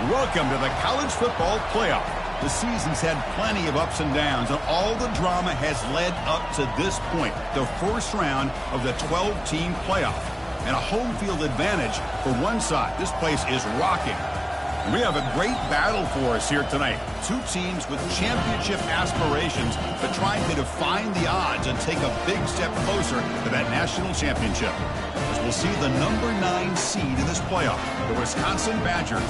Welcome to the college football playoff. The season's had plenty of ups and downs, and all the drama has led up to this point, the first round of the 12-team playoff. And a home field advantage for one side. This place is rocking. We have a great battle for us here tonight. Two teams with championship aspirations, but trying to define the odds and take a big step closer to that national championship. As we'll see the number 9 seed in this playoff, the Wisconsin Badgers,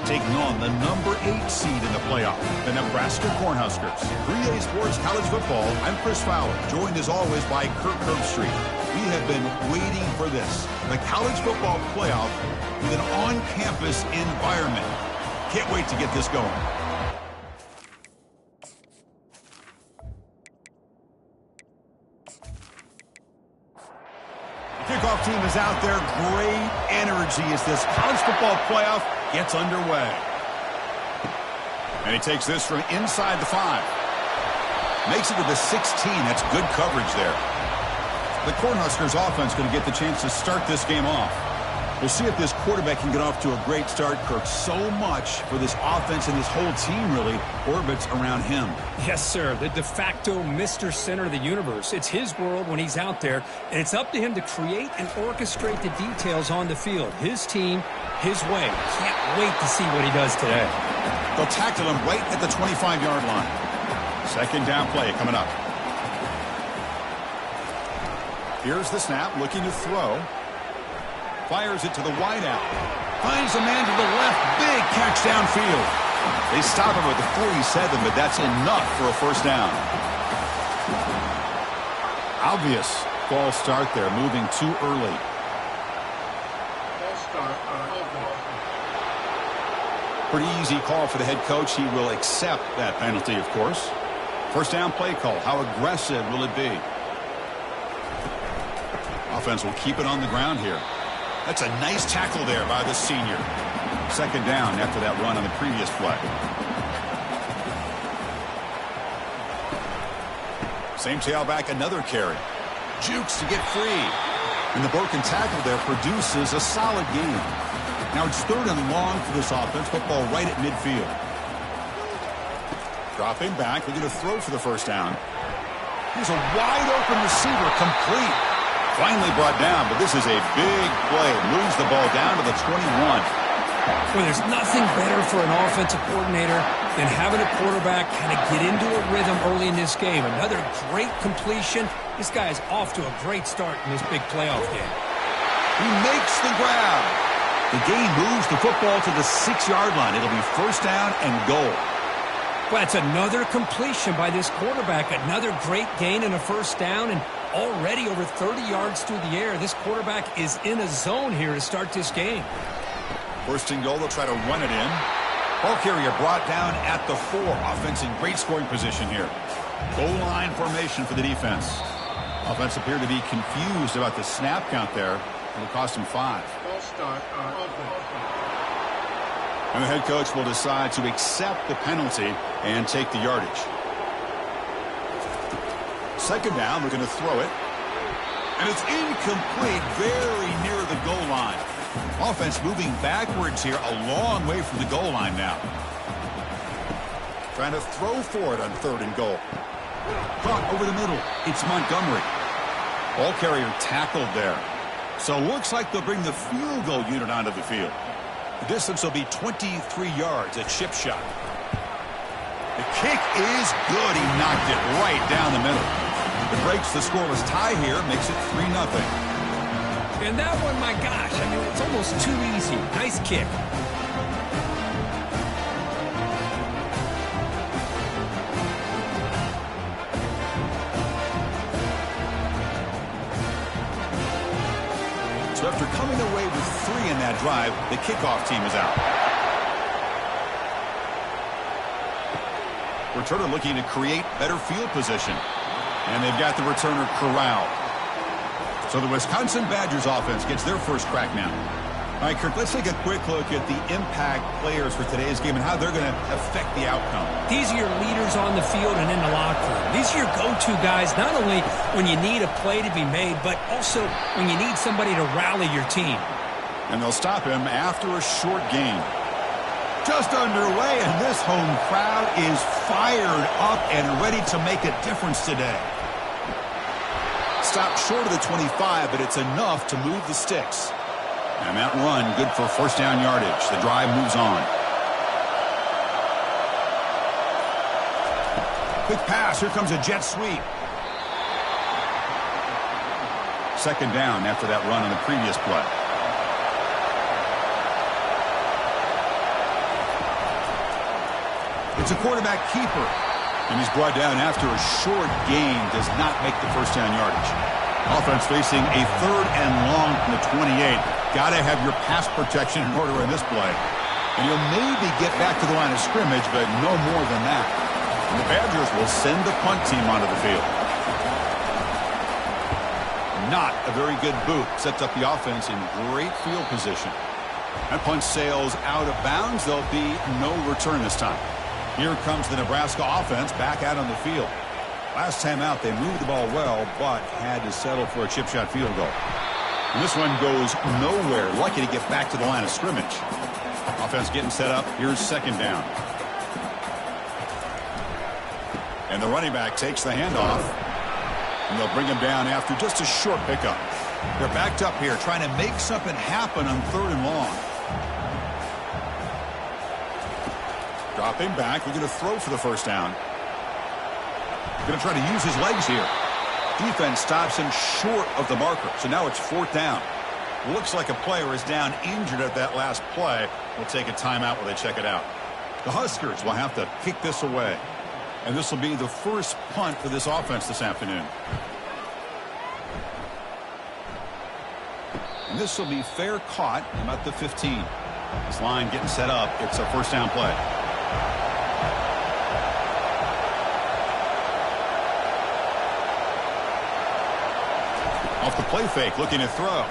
taking on the number 8 seed in the playoff, the Nebraska Cornhuskers. 3A Sports College Football, I'm Chris Fowler, joined as always by Kirk Herbstreit. We have been waiting for this, the college football playoff with an on-campus environment. Can't wait to get this going. The kickoff team is out there. Great energy as this college football playoff gets underway. And he takes this from inside the 5. Makes it to the 16. That's good coverage there. The Cornhuskers offense going to get the chance to start this game off. We'll see if this quarterback can get off to a great start, Kirk. So much for this offense and this whole team really orbits around him. Yes, sir. The de facto Mr. Center of the universe. It's his world when he's out there, and it's up to him to create and orchestrate the details on the field. His team, his way. Can't wait to see what he does today. They'll tackle him right at the 25-yard line. Second down play coming up. Here's the snap, looking to throw. Fires it to the wideout. Finds a man to the left. Big catch downfield. They stop him at the 47, but that's enough for a first down. Obvious false start there, moving too early. Pretty easy call for the head coach. He will accept that penalty, of course. First down play call. How aggressive will it be? Offense will keep it on the ground here. That's a nice tackle there by the senior. Second down after that run on the previous play. Same tailback, another carry. Jukes to get free. And the broken tackle there produces a solid gain. Now it's third and long for this offense. Football right at midfield. Dropping back, looking to throw for the first down. Here's a wide open receiver, complete. Finally brought down, but this is a big play. Moves the ball down to the 21. Well, there's nothing better for an offensive coordinator than having a quarterback kind of get into a rhythm early in this game. Another great completion. This guy is off to a great start in this big playoff game. He makes the grab. The game moves the football to the 6-yard line. It'll be first down and goal. Well, that's another completion by this quarterback. Another great gain and a first down, and already over 30 yards through the air. This quarterback is in a zone here to start this game. First and goal, they'll try to run it in. Ball carrier brought down at the 4. Offense in great scoring position here. Goal line formation for the defense. Offense appeared to be confused about the snap count there. It'll cost him 5. And the head coach will decide to accept the penalty and take the yardage. Second down, looking to throw it. And it's incomplete, very near the goal line. Offense moving backwards here, a long way from the goal line now. Trying to throw for it on third and goal. Caught over the middle. It's Montgomery. Ball carrier tackled there. So looks like they'll bring the field goal unit onto the field. The distance will be 23 yards, a chip shot. The kick is good. He knocked it right down the middle. It breaks the scoreless tie here, makes it 3-0. And that one, my gosh, I mean, it's almost too easy. Nice kick. So after coming away with 3 in that drive, the kickoff team is out. Returner looking to create better field position. And they've got the returner corralled. So the Wisconsin Badgers offense gets their first crack now. All right, Kirk, let's take a quick look at the impact players for today's game and how they're going to affect the outcome. These are your leaders on the field and in the locker room. These are your go-to guys, not only when you need a play to be made, but also when you need somebody to rally your team. And they'll stop him after a short gain. just underway, and this home crowd is fired up and ready to make a difference today. Stopped short of the 25, but it's enough to move the sticks. And that run, good for first down yardage. The drive moves on. Quick pass. Here comes a jet sweep. Second down after that run on the previous play. It's a quarterback keeper. And he's brought down after a short gain. Does not make the first down yardage. Offense facing a 3rd and long from the 28. Got to have your pass protection in order in this play. And you'll maybe get back to the line of scrimmage, but no more than that. And the Badgers will send the punt team onto the field. Not a very good boot. Sets up the offense in great field position. That punt sails out of bounds. There'll be no return this time. Here comes the Nebraska offense back out on the field. Last time out, they moved the ball well, but had to settle for a chip shot field goal. And this one goes nowhere. Lucky to get back to the line of scrimmage. Offense getting set up. Here's second down. And the running back takes the handoff. And they'll bring him down after just a short pickup. They're backed up here trying to make something happen on 3rd and long. Dropping back. We're going to throw for the first down. Going to try to use his legs here. Defense stops him short of the marker. So now it's 4th down. Looks like a player is down injured at that last play. We'll take a timeout while they check it out. The Huskers will have to kick this away. And this will be the first punt for this offense this afternoon. And this will be fair caught about the 15. This line getting set up. It's a first down play. Off the play fake, looking to throw.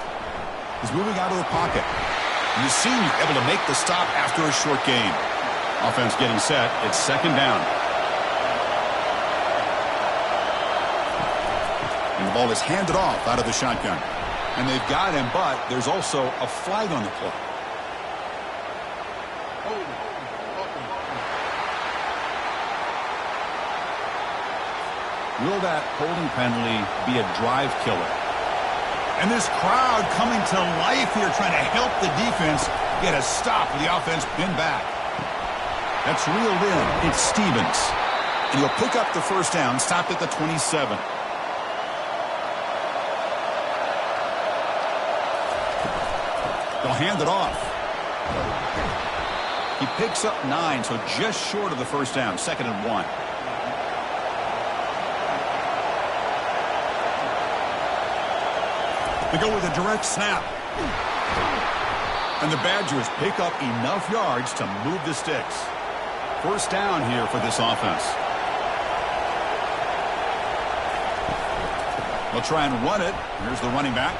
He's moving out of the pocket. And the senior able to make the stop after a short gain. Offense getting set. It's second down. And the ball is handed off out of the shotgun. And they've got him, but there's also a flag on the play. Will that holding penalty be a drive killer? And this crowd coming to life here trying to help the defense get a stop with the offense pinned back. That's reeled in. It's Stevens. And he'll pick up the first down, stopped at the 27. They'll hand it off. He picks up 9, so just short of the first down, 2nd and 1. They go with a direct snap. And the Badgers pick up enough yards to move the sticks. First down here for this offense. They'll try and run it. Here's the running back.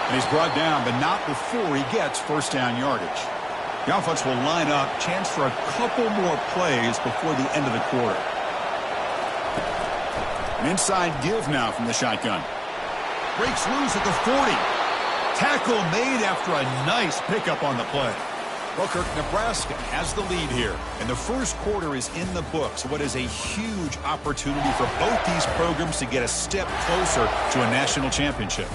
And he's brought down, but not before he gets first down yardage. The offense will line up. Chance for a couple more plays before the end of the quarter. An inside give now from the shotgun. Breaks loose at the 40. Tackle made after a nice pickup on the play. Well, Kirk, Nebraska has the lead here, and the first quarter is in the books. What is a huge opportunity for both these programs to get a step closer to a national championship.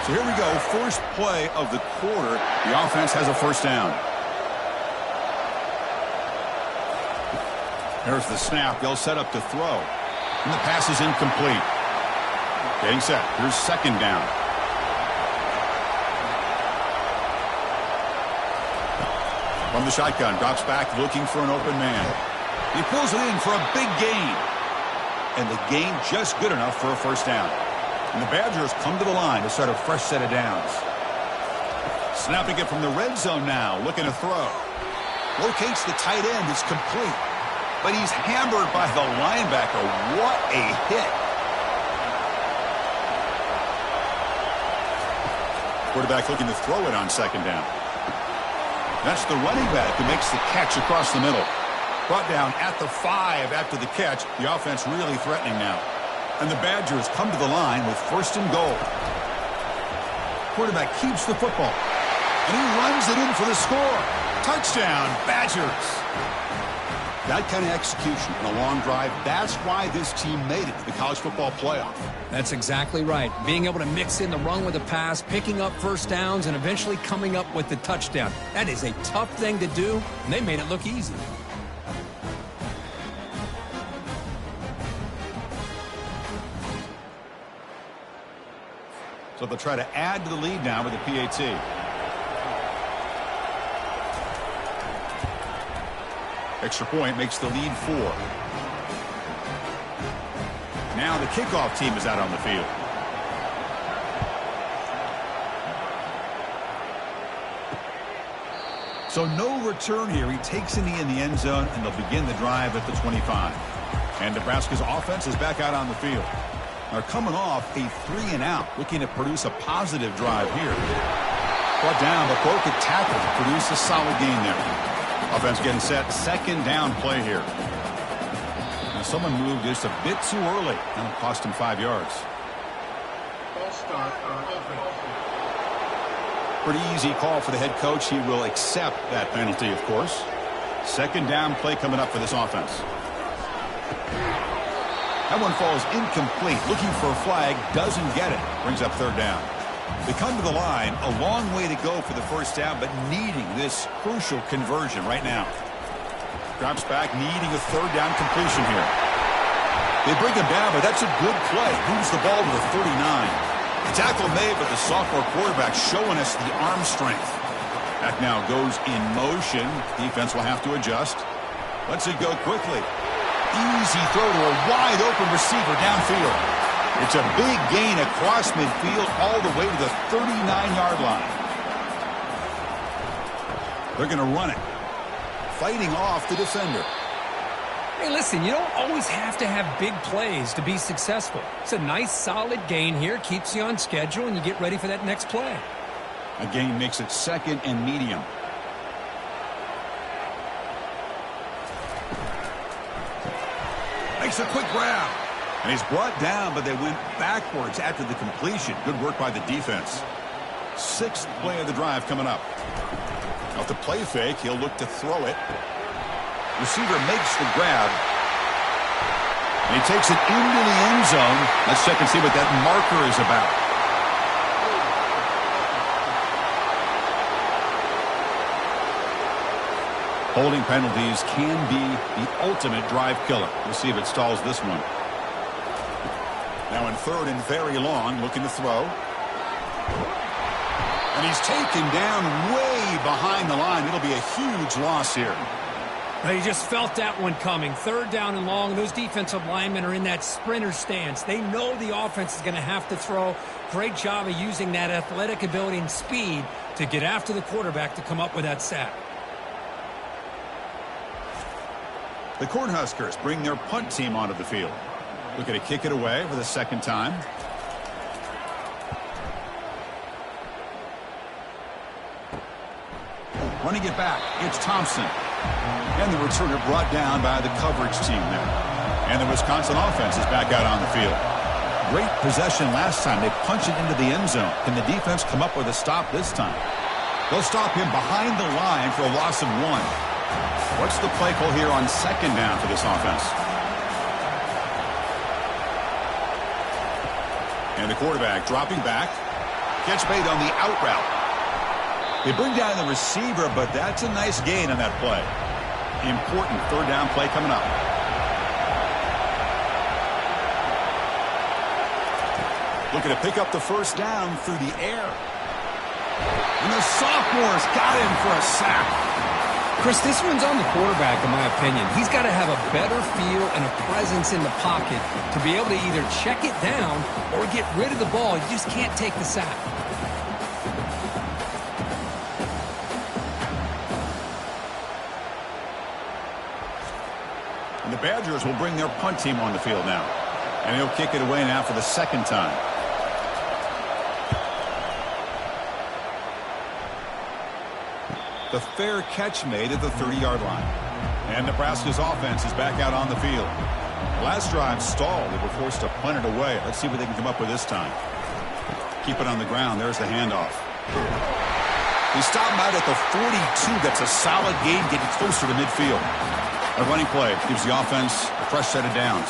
So here we go, first play of the quarter. The offense has a first down. There's the snap. They'll set up to throw. And the pass is incomplete. Getting set. Here's second down. From the shotgun, drops back looking for an open man. He pulls it in for a big gain. And the gain just good enough for a first down. And the Badgers come to the line to start a fresh set of downs. Snapping it from the red zone now, looking to throw. Locates the tight end. It's complete. But he's hammered by the linebacker. What a hit. Quarterback looking to throw it on second down. That's the running back who makes the catch across the middle. Brought down at the 5 after the catch. The offense really threatening now. And the Badgers come to the line with first and goal. Quarterback keeps the football. And he runs it in for the score. Touchdown, Badgers. That kind of execution in a long drive, that's why this team made it to the college football playoff. That's exactly right. Being able to mix in the run with the pass, picking up first downs, and eventually coming up with the touchdown. That is a tough thing to do, and they made it look easy. So they'll try to add to the lead now with the PAT. Extra point makes the lead 4. Now the kickoff team is out on the field. So no return here. He takes in the end zone, and they'll begin the drive at the 25. And Nebraska's offense is back out on the field. They're coming off a 3-and-out, looking to produce a positive drive here. Brought down, but broke a tackle to produce a solid gain there. Offense getting set, second down play here. Now someone moved just a bit too early. That'll cost him 5 yards. Pretty easy call for the head coach. He will accept that penalty, of course. Second down play coming up for this offense. That one falls incomplete. Looking for a flag, doesn't get it. Brings up third down. They come to the line, a long way to go for the first down, but needing this crucial conversion right now. Drops back, needing a third down completion here. They bring him down, but that's a good play. Moves the ball to the 39. The tackle made, but the sophomore quarterback showing us the arm strength. Back now goes in motion. Defense will have to adjust. Lets it go quickly. Easy throw to a wide open receiver downfield. It's a big gain across midfield all the way to the 39-yard line. They're going to run it. Fighting off the defender. Hey, listen, you don't always have to have big plays to be successful. It's a nice, solid gain here. Keeps you on schedule, and you get ready for that next play. A gain makes it second and medium. Makes a quick grab. And he's brought down, but they went backwards after the completion. Good work by the defense. Sixth play of the drive coming up. Off the play fake, he'll look to throw it. Receiver makes the grab. And he takes it into the end zone. Let's check and see what that marker is about. Holding penalties can be the ultimate drive killer. We'll see if it stalls this one. Now in third and very long, looking to throw. And he's taken down way behind the line. It'll be a huge loss here. Well, you just felt that one coming. Third down and long. Those defensive linemen are in that sprinter stance. They know the offense is going to have to throw. Great job of using that athletic ability and speed to get after the quarterback to come up with that sack. The Cornhuskers bring their punt team onto the field. Looking to kick it away for the second time. Running it back, it's Thompson. And the returner brought down by the coverage team there. And the Wisconsin offense is back out on the field. Great possession last time. They punch it into the end zone. Can the defense come up with a stop this time? They'll stop him behind the line for a loss of 1. What's the play call here on second down for this offense? And the quarterback dropping back. Catch made on the out route. They bring down the receiver, but that's a nice gain on that play. Important third down play coming up. Looking to pick up the first down through the air. And the sophomore's got him for a sack. Chris, this one's on the quarterback, in my opinion. He's got to have a better feel and a presence in the pocket to be able to either check it down or get rid of the ball. You just can't take the sack. And the Badgers will bring their punt team on the field now. And he'll kick it away now for the second time. The fair catch made at the 30-yard line. And Nebraska's offense is back out on the field. Last drive stalled. They were forced to punt it away. Let's see what they can come up with this time. Keep it on the ground. There's the handoff. They stop him out at the 42. That's a solid gain, getting closer to midfield. A running play gives the offense a fresh set of downs.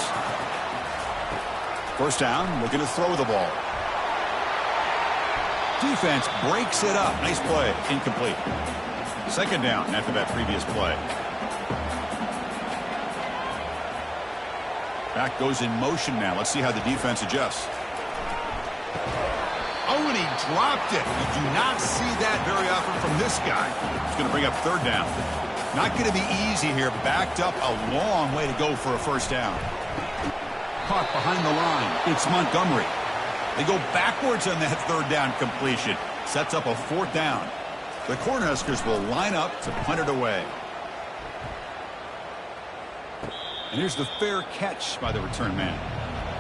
First down, looking to throw the ball. Defense breaks it up. Nice play. Incomplete. Second down after that previous play. Back goes in motion now. Let's see how the defense adjusts. Oh, and he dropped it. You do not see that very often from this guy. He's going to bring up third down. Not going to be easy here. Backed up a long way to go for a first down. Caught behind the line. It's Montgomery. They go backwards on that third down completion. Sets up a fourth down. The Cornhuskers will line up to punt it away. And here's the fair catch by the return man.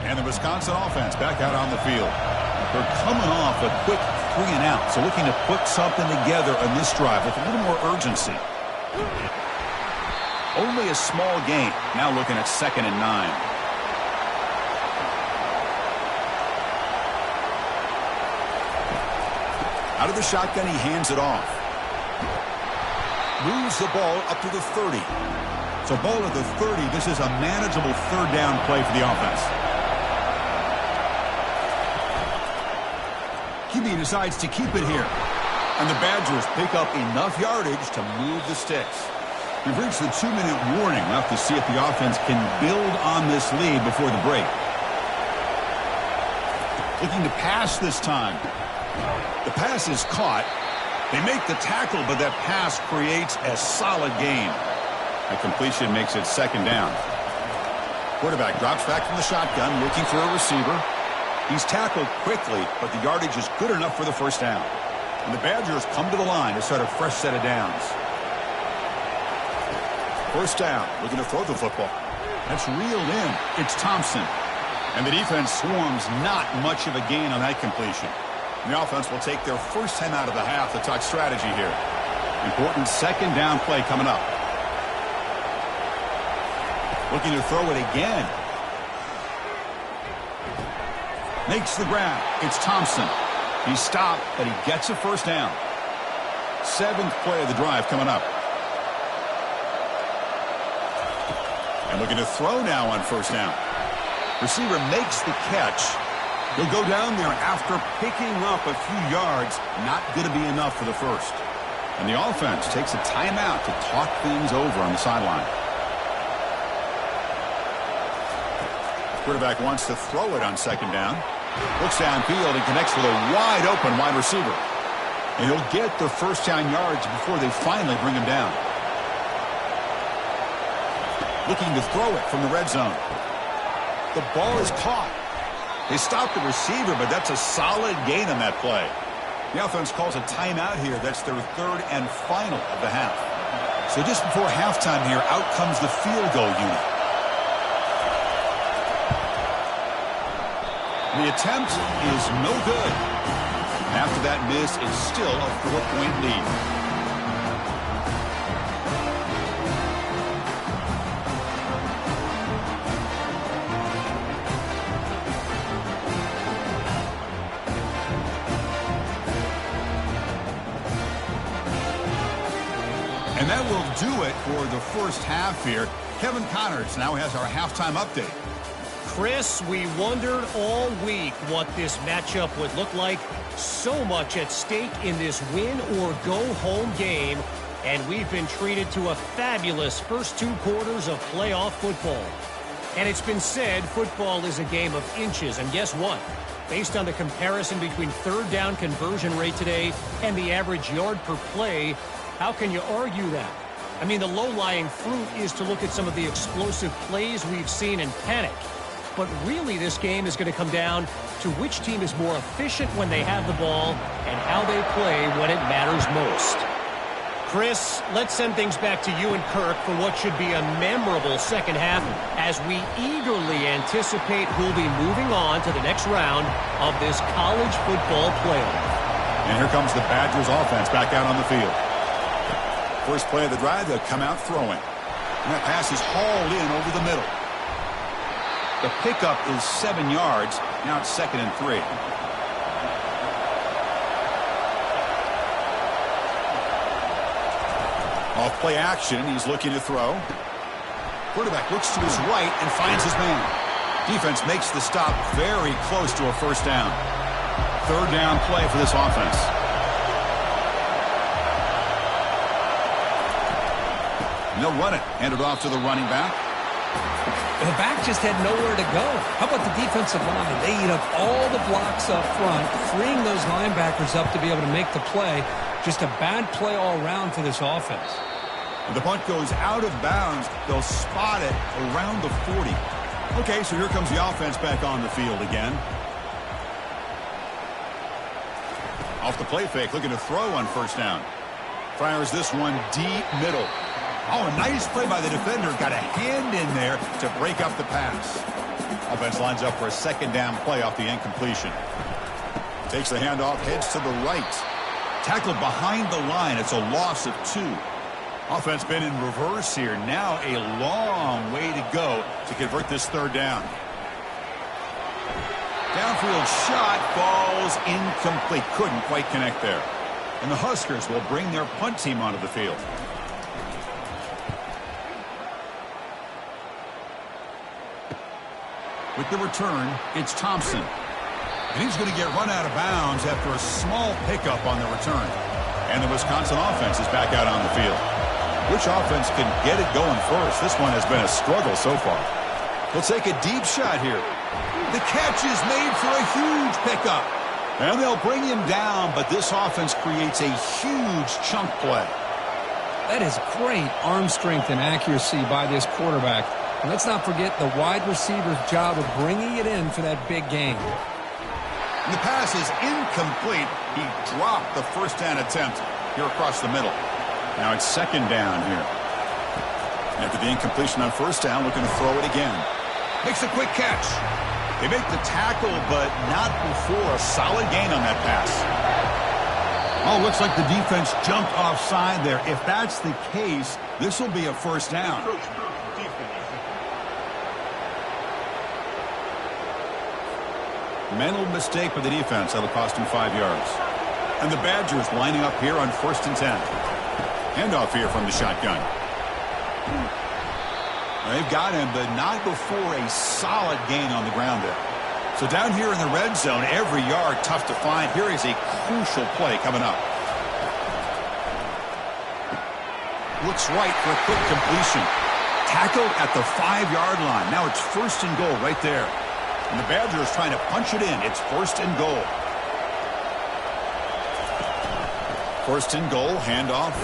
And the Wisconsin offense back out on the field. They're coming off a quick 3 and out, so looking to put something together on this drive with a little more urgency. Only a small gain. Now looking at 2nd and 9. Out of the shotgun, he hands it off. Moves the ball up to the 30. So ball at the 30. This is a manageable third down play for the offense. QB decides to keep it here. And the Badgers pick up enough yardage to move the sticks. We've reached the 2-minute warning. We'll have to see if the offense can build on this lead before the break. Looking to pass this time. The pass is caught. They make the tackle, but that pass creates a solid gain. A completion makes it 2nd down. Quarterback drops back from the shotgun, looking for a receiver. He's tackled quickly, but the yardage is good enough for the first down. And the Badgers come to the line to start a fresh set of downs. First down, looking to throw the football. That's reeled in. It's Thompson. And the defense swarms not much of a gain on that completion. And the offense will take their first time out of the half to talk strategy here. Important 2nd down play coming up. Looking to throw it again. Makes the grab. It's Thompson. He's stopped, but he gets a first down. 7th play of the drive coming up. And looking to throw now on first down. Receiver makes the catch. He'll go down there after picking up a few yards. Not going to be enough for the first. And the offense takes a timeout to talk things over on the sideline. Quarterback wants to throw it on 2nd down. Looks downfield and connects with a wide-open wide receiver. And he'll get the first down yards before they finally bring him down. Looking to throw it from the red zone. The ball is caught. They stop the receiver, but that's a solid gain on that play. The offense calls a timeout here. That's their 3rd and final of the half. So just before halftime here, out comes the field goal unit. The attempt is no good. After that miss, it's still a 4-point lead. And that will do it for the first half here. Kevin Connors now has our halftime update. Chris, we wondered all week what this matchup would look like. So much at stake in this win-or-go-home game, and we've been treated to a fabulous first 2 quarters of playoff football. And it's been said football is a game of inches, and guess what? Based on the comparison between third down conversion rate today and the average yard per play, how can you argue that? I mean, the low-lying fruit is to look at some of the explosive plays we've seen and panic. But really, this game is going to come down to which team is more efficient when they have the ball and how they play when it matters most. Chris, let's send things back to you and Kirk for what should be a memorable second half as we eagerly anticipate who'll be moving on to the next round of this college football playoff. And here comes the Badgers offense back out on the field. First play of the drive, they'll come out throwing. And that pass is hauled in over the middle. The pickup is 7 yards. Now it's 2nd and 3. Off play action, he's looking to throw. Quarterback looks to his right and finds his man. Defense makes the stop very close to a first down. Third down play for this offense. And they'll run it. Hand it off to the running back. The back just had nowhere to go. How about the defensive line? They eat up all the blocks up front, freeing those linebackers up to be able to make the play. Just a bad play all around for this offense. The punt goes out of bounds. They'll spot it around the 40. Okay, so here comes the offense back on the field again. Off the play fake, looking to throw on first down. Fires this one deep middle. Oh, a nice play by the defender. Got a hand in there to break up the pass. Offense lines up for a second down play off the incompletion. Takes the handoff, heads to the right. Tackled behind the line. It's a loss of 2. Offense been in reverse here. Now a long way to go to convert this third down. Downfield shot falls incomplete. Couldn't quite connect there. And the Huskers will bring their punt team onto the field. With the return, it's Thompson. And he's going to get run out of bounds after a small pickup on the return. And the Wisconsin offense is back out on the field. Which offense can get it going first? This one has been a struggle so far. They'll take a deep shot here. The catch is made for a huge pickup. And they'll bring him down, but this offense creates a huge chunk play. That is great arm strength and accuracy by this quarterback. And let's not forget the wide receiver's job of bringing it in for that big game. And the pass is incomplete. He dropped the first down attempt here across the middle. Now it's second down here. After the incompletion on first down, looking to throw it again. Makes a quick catch. They make the tackle, but not before a solid gain on that pass. Oh, looks like the defense jumped offside there. If that's the case, this will be a first down. Mental mistake by the defense. That'll cost him 5 yards. And the Badgers lining up here on 1st and 10. Handoff here from the shotgun. They've got him, but not before a solid gain on the ground there. So down here in the red zone, every yard tough to find. Here is a crucial play coming up. Looks right for a quick completion. Tackled at the 5-yard line. Now it's 1st and goal right there. And the Badgers trying to punch it in. It's 1st and goal. 1st and goal, handoff.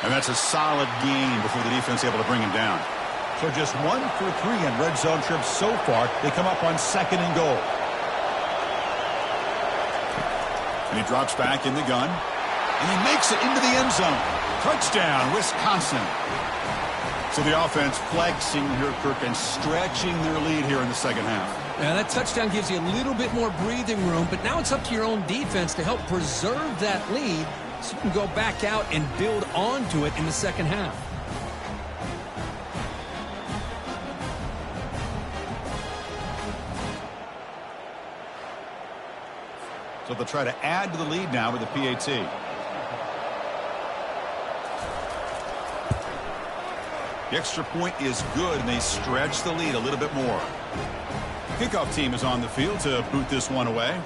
And that's a solid gain before the defense able to bring him down. So just 1 for 3 in red zone trips so far. They come up on 2nd and goal. And he drops back in the gun. And he makes it into the end zone. Touchdown, Wisconsin. So the offense flexing here, Kirk, and stretching their lead here in the second half. Yeah, that touchdown gives you a little bit more breathing room, but now it's up to your own defense to help preserve that lead so you can go back out and build onto it in the second half. So they'll try to add to the lead now with the PAT. The extra point is good, and they stretch the lead a little bit more. Kickoff team is on the field to boot this one away.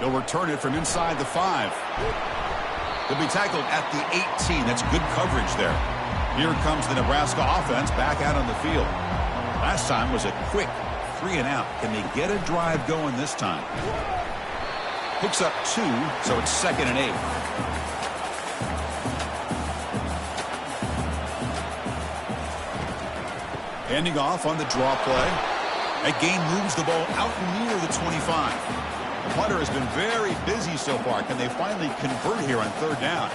They'll return it from inside the 5. They'll be tackled at the 18. That's good coverage there. Here comes the Nebraska offense back out on the field. Last time was a quick 3 and out. Can they get a drive going this time? Picks up 2, so it's 2nd and 8. Handing off on the draw play. That gain moves the ball out near the 25. The punter has been very busy so far. Can they finally convert here on 3rd down?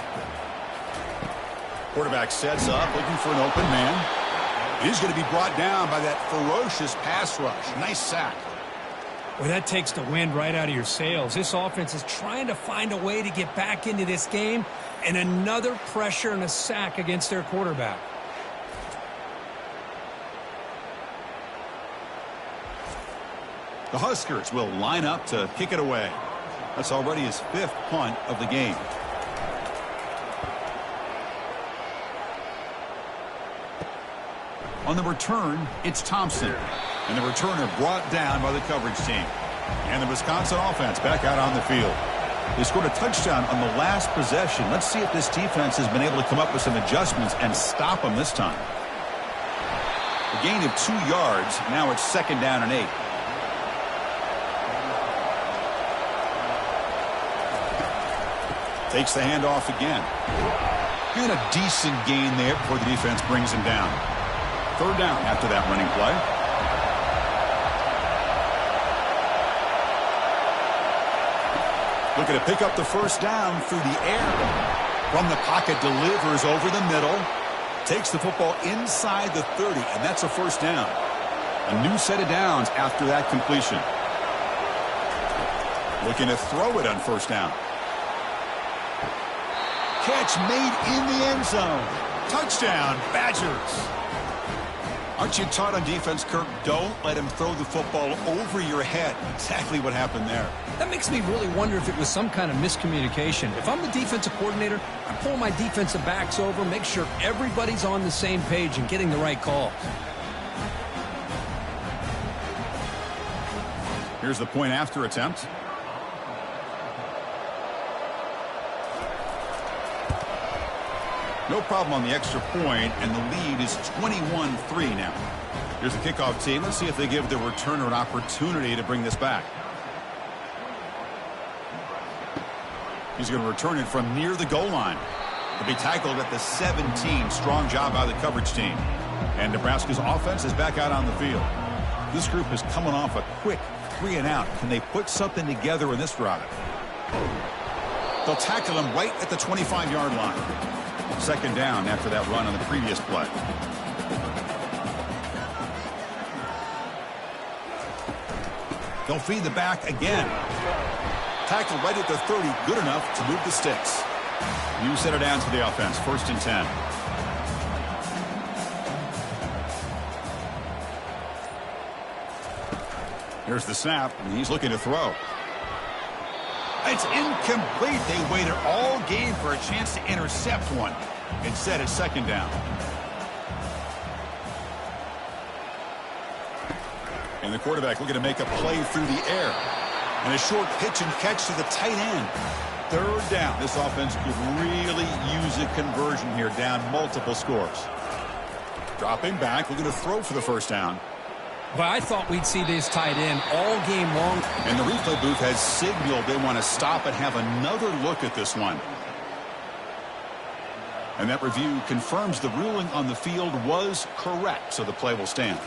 Quarterback sets up, looking for an open man. He's going to be brought down by that ferocious pass rush. Nice sack. Well, that takes the wind right out of your sails. This offense is trying to find a way to get back into this game, and another pressure and a sack against their quarterback. The Huskers will line up to kick it away. That's already his 5th punt of the game. On the return, it's Thompson. And the returner brought down by the coverage team. And the Wisconsin offense back out on the field. They scored a touchdown on the last possession. Let's see if this defense has been able to come up with some adjustments and stop them this time. A gain of 2 yards. Now it's 2nd down and 8. Takes the handoff again. And a decent gain there before the defense brings him down. 3rd down after that running play. Looking to pick up the 1st down through the air. From the pocket, delivers over the middle. Takes the football inside the 30, and that's a 1st down. A new set of downs after that completion. Looking to throw it on 1st down. Catch made in the end zone. Touchdown, Badgers. Aren't you taught on defense, Kirk? Don't let him throw the football over your head. Exactly what happened there. That makes me really wonder if it was some kind of miscommunication. If I'm the defensive coordinator, I pull my defensive backs over, make sure everybody's on the same page and getting the right calls. Here's the point after attempt. No problem on the extra point, and the lead is 21-3 now. Here's the kickoff team. Let's see if they give the returner an opportunity to bring this back. He's going to return it from near the goal line. He'll be tackled at the 17. Strong job by the coverage team. And Nebraska's offense is back out on the field. This group is coming off a quick 3-and-out. Can they put something together in this drive? They'll tackle him right at the 25-yard line. 2nd down after that run on the previous play. They'll feed the back again. Tackled right at the 30, good enough to move the sticks. New set of downs for the offense, 1st and 10. Here's the snap, and he's looking to throw. It's incomplete. They waited all game for a chance to intercept one. Instead, it's 2nd down. And the quarterback looking to make a play through the air. And a short pitch and catch to the tight end. 3rd down. This offense could really use a conversion here, down multiple scores. Dropping back, looking to throw for the 1st down. But I thought we'd see this tight end all game long. And the replay booth has signaled they want to stop and have another look at this one. And that review confirms the ruling on the field was correct, so the play will stand.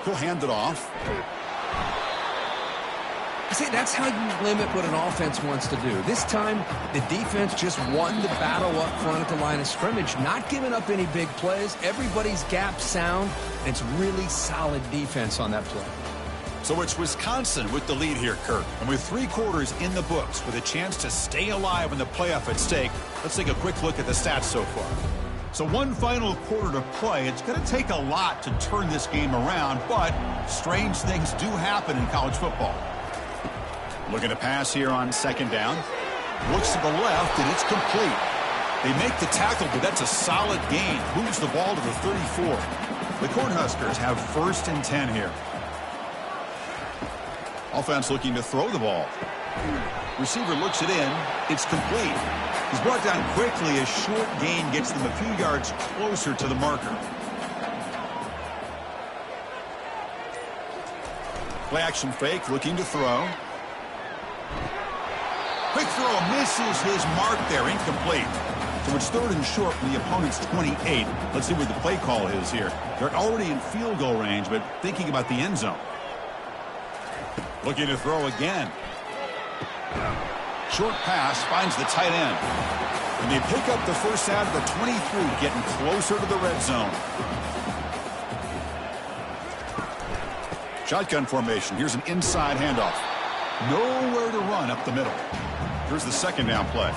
He'll hand it off. See, that's how you limit what an offense wants to do. This time, the defense just won the battle up front at the line of scrimmage, not giving up any big plays. Everybody's gap sound, and it's really solid defense on that play. So it's Wisconsin with the lead here, Kirk. And with 3 quarters in the books, with a chance to stay alive in the playoff at stake, let's take a quick look at the stats so far. So one final quarter to play. It's going to take a lot to turn this game around, but strange things do happen in college football. Looking to pass here on 2nd down. Looks to the left, and it's complete. They make the tackle, but that's a solid gain. Moves the ball to the 34. The Cornhuskers have 1st and 10 here. Offense looking to throw the ball. Receiver looks it in. It's complete. He's brought down quickly. A short gain gets them a few yards closer to the marker. Play action fake, looking to throw. Quick throw, misses his mark there, incomplete. So it's 3rd and short from the opponent's 28. Let's see what the play call is here. They're already in field goal range, but thinking about the end zone. Looking to throw again. Short pass finds the tight end. And they pick up the 1st out of the 23, getting closer to the red zone. Shotgun formation. Here's an inside handoff. Nowhere to run up the middle. Here's the 2nd down play.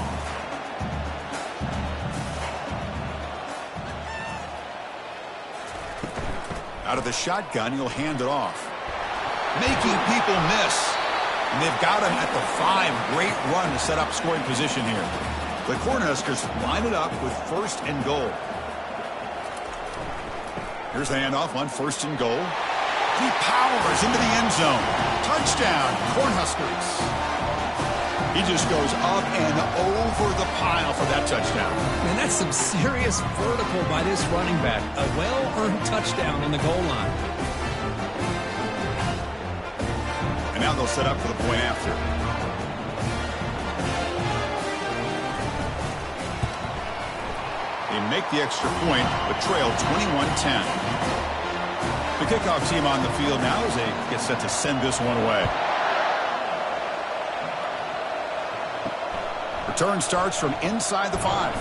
Out of the shotgun, he'll hand it off. Making people miss. And they've got him at the 5. Great run to set up scoring position here. The Cornhuskers line it up with 1st and goal. Here's the handoff on 1st and goal. He powers into the end zone. Touchdown, Cornhuskers. He just goes up and over the pile for that touchdown. Man, that's some serious vertical by this running back. A well-earned touchdown on the goal line. And now they'll set up for the point after. They make the extra point, but trail 21-10. The kickoff team on the field now as they get set to send this one away. Return starts from inside the 5.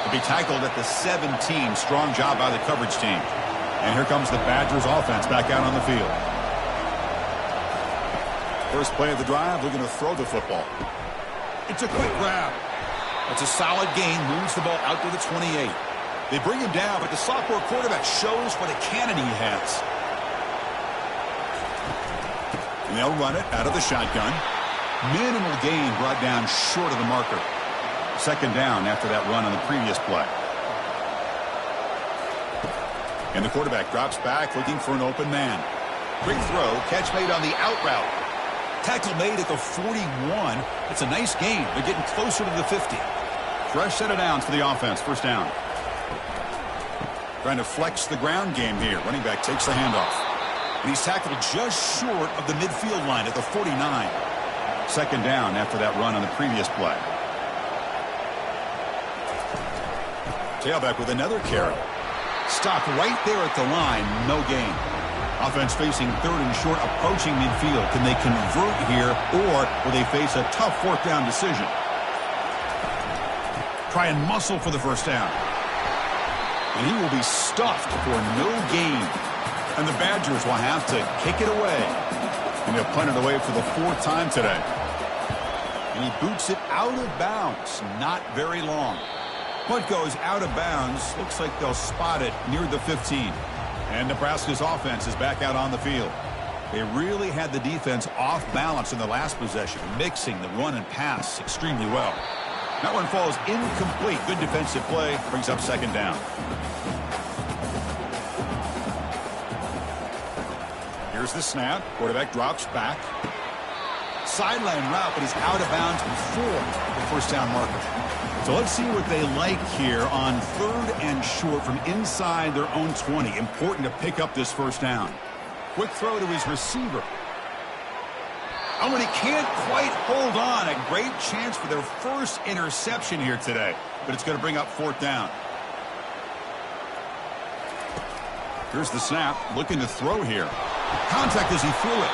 To be tackled at the 17. Strong job by the coverage team. And here comes the Badgers offense back out on the field. First play of the drive, looking to throw the football. It's a quick grab. It's a solid gain, moves the ball out to the 28. They bring him down, but the sophomore quarterback shows what a cannon he has. And they'll run it out of the shotgun. Minimal gain brought down short of the marker. 2nd down after that run on the previous play. And the quarterback drops back looking for an open man. Quick throw, catch made on the out route. Tackle made at the 41. It's a nice gain. They're getting closer to the 50. Fresh set of downs for the offense. 1st down. Trying to flex the ground game here. Running back takes the handoff. And he's tackled just short of the midfield line at the 49. 2nd down after that run on the previous play. Tailback with another carry. Stopped right there at the line. No gain. Offense facing 3rd and short, approaching midfield. Can they convert here, or will they face a tough 4th down decision? Try and muscle for the 1st down. And he will be stuffed for no gain. And the Badgers will have to kick it away. And they'll punt it away for the 4th time today. And he boots it out of bounds. Not very long. Punt goes out of bounds. Looks like they'll spot it near the 15. And Nebraska's offense is back out on the field. They really had the defense off balance in the last possession, mixing the run and pass extremely well. That one falls incomplete. Good defensive play. Brings up 2nd down. Here's the snap. Quarterback drops back. Sideline route, but he's out of bounds before the 1st down marker. So let's see what they like here on 3rd and short from inside their own 20. Important to pick up this 1st down. Quick throw to his receiver. Oh, and he can't quite hold on. A great chance for their 1st interception here today. But it's going to bring up 4th down. Here's the snap. Looking to throw here. Contact as he threw it.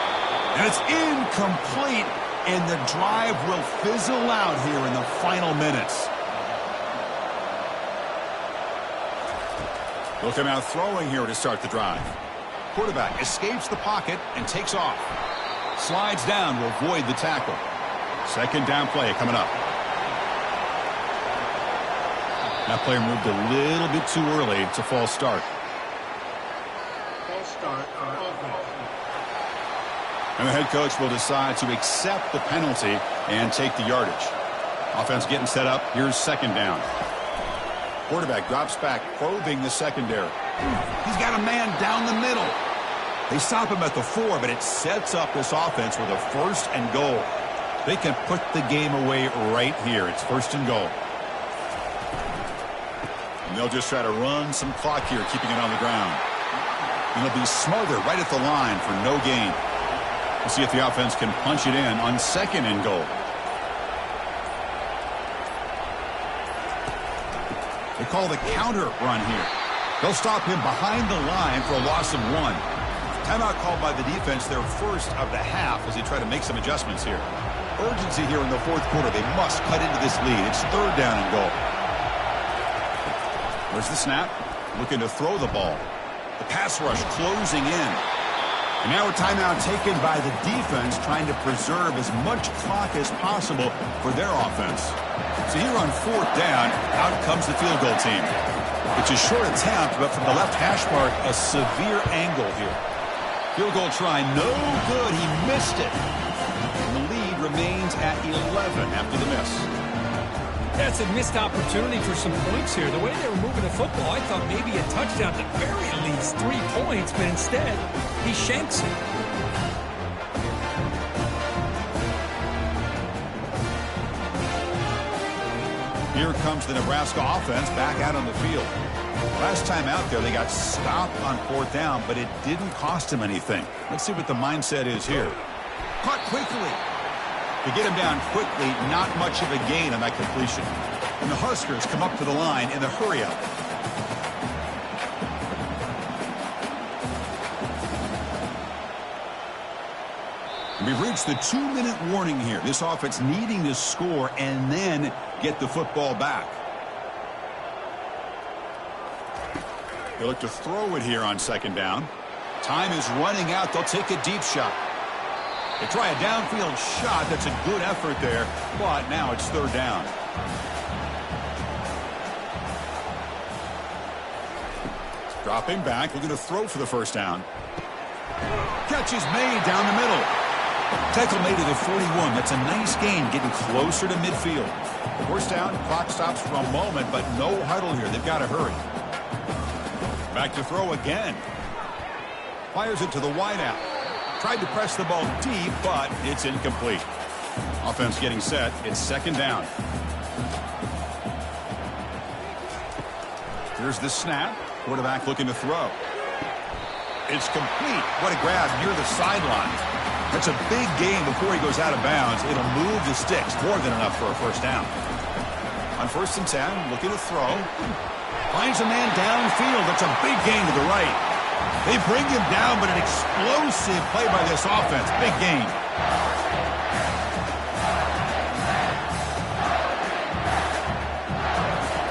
And it's incomplete. And the drive will fizzle out here in the final minutes. They'll come out throwing here to start the drive. Quarterback escapes the pocket and takes off. Slides down to avoid the tackle. 2nd down play coming up. That player moved a little bit too early. It's a false start. False start. And the head coach will decide to accept the penalty and take the yardage. Offense getting set up. Here's 2nd down. Quarterback drops back, probing the secondary. He's got a man down the middle. They stop him at the 4, but it sets up this offense with a 1st and goal. They can put the game away right here. It's 1st and goal. And they'll just try to run some clock here, keeping it on the ground. And they'll be smarter right at the line for no gain. We'll see if the offense can punch it in on 2nd and goal. They call the counter run here. They'll stop him behind the line for a loss of 1. Timeout called by the defense, their 1st of the half, as they try to make some adjustments here. Urgency here in the 4th quarter. They must cut into this lead. It's 3rd down and goal. Where's the snap? Looking to throw the ball. The pass rush closing in. And now a timeout taken by the defense, trying to preserve as much clock as possible for their offense. So here on 4th down, out comes the field goal team. It's a short attempt, but from the left hash mark, a severe angle here. Field goal try, no good. He missed it. And the lead remains at 11 after the miss. That's a missed opportunity for some points here. The way they were moving the football, I thought maybe a touchdown, at the very least 3 points, but instead, he shanks it. Here comes the Nebraska offense back out on the field. Last time out there, they got stopped on 4th down, but it didn't cost them anything. Let's see what the mindset is here. Caught quickly. To get him down quickly, not much of a gain on that completion. And the Huskers come up to the line in the hurry-up. We've reached the 2-minute warning here. This offense needing to score and then get the football back. They look to throw it here on 2nd down. Time is running out. They'll take a deep shot. They try a downfield shot. That's a good effort there, but now it's 3rd down. Dropping back, looking to throw for the 1st down. Catch is made down the middle. Tackle made to the 41. That's a nice gain, getting closer to midfield. 1st down, clock stops for a moment, but no huddle here. They've got to hurry. Back to throw again. Fires it to the wideout. Tried to press the ball deep, but it's incomplete. Offense getting set. It's 2nd down. Here's the snap. Quarterback looking to throw. It's complete. What a grab near the sideline. That's a big gain before he goes out of bounds. It'll move the sticks. More than enough for a 1st down. On 1st and 10, looking to throw. Finds a man downfield. That's a big gain to the right. They bring him down, but an explosive play by this offense. Big gain.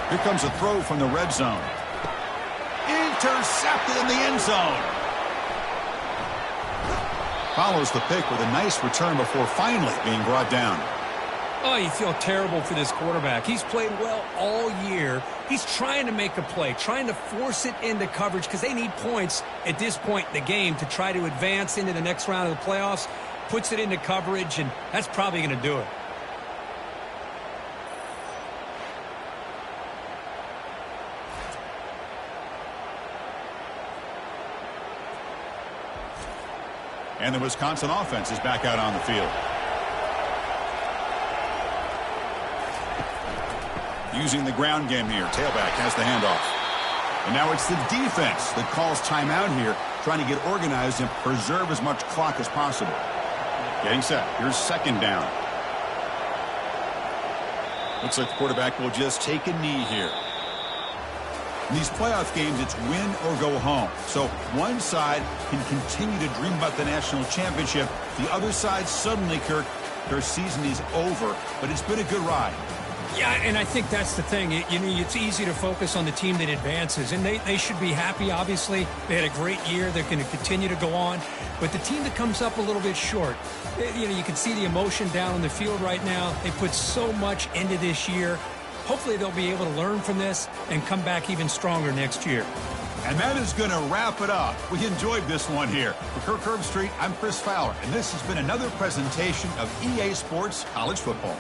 Here comes a throw from the red zone. Intercepted in the end zone. Follows the pick with a nice return before finally being brought down. Oh, you feel terrible for this quarterback. He's played well all year. He's trying to make a play, trying to force it into coverage because they need points at this point in the game to try to advance into the next round of the playoffs. Puts it into coverage, and that's probably going to do it. And the Wisconsin offense is back out on the field. Using the ground game here. Tailback has the handoff. And now it's the defense that calls timeout here, trying to get organized and preserve as much clock as possible. Getting set. Here's 2nd down. Looks like the quarterback will just take a knee here. In these playoff games, it's win or go home. So one side can continue to dream about the national championship. The other side suddenly, Kirk, their season is over. But it's been a good ride. Yeah, and I think that's the thing. It's easy to focus on the team that advances, and they should be happy, obviously. They had a great year. They're going to continue to go on. But the team that comes up a little bit short, you can see the emotion down on the field right now. They put so much into this year. Hopefully they'll be able to learn from this and come back even stronger next year. And that is going to wrap it up. We enjoyed this one here. For Kirk Herbstreit, I'm Chris Fowler, and this has been another presentation of EA Sports College Football.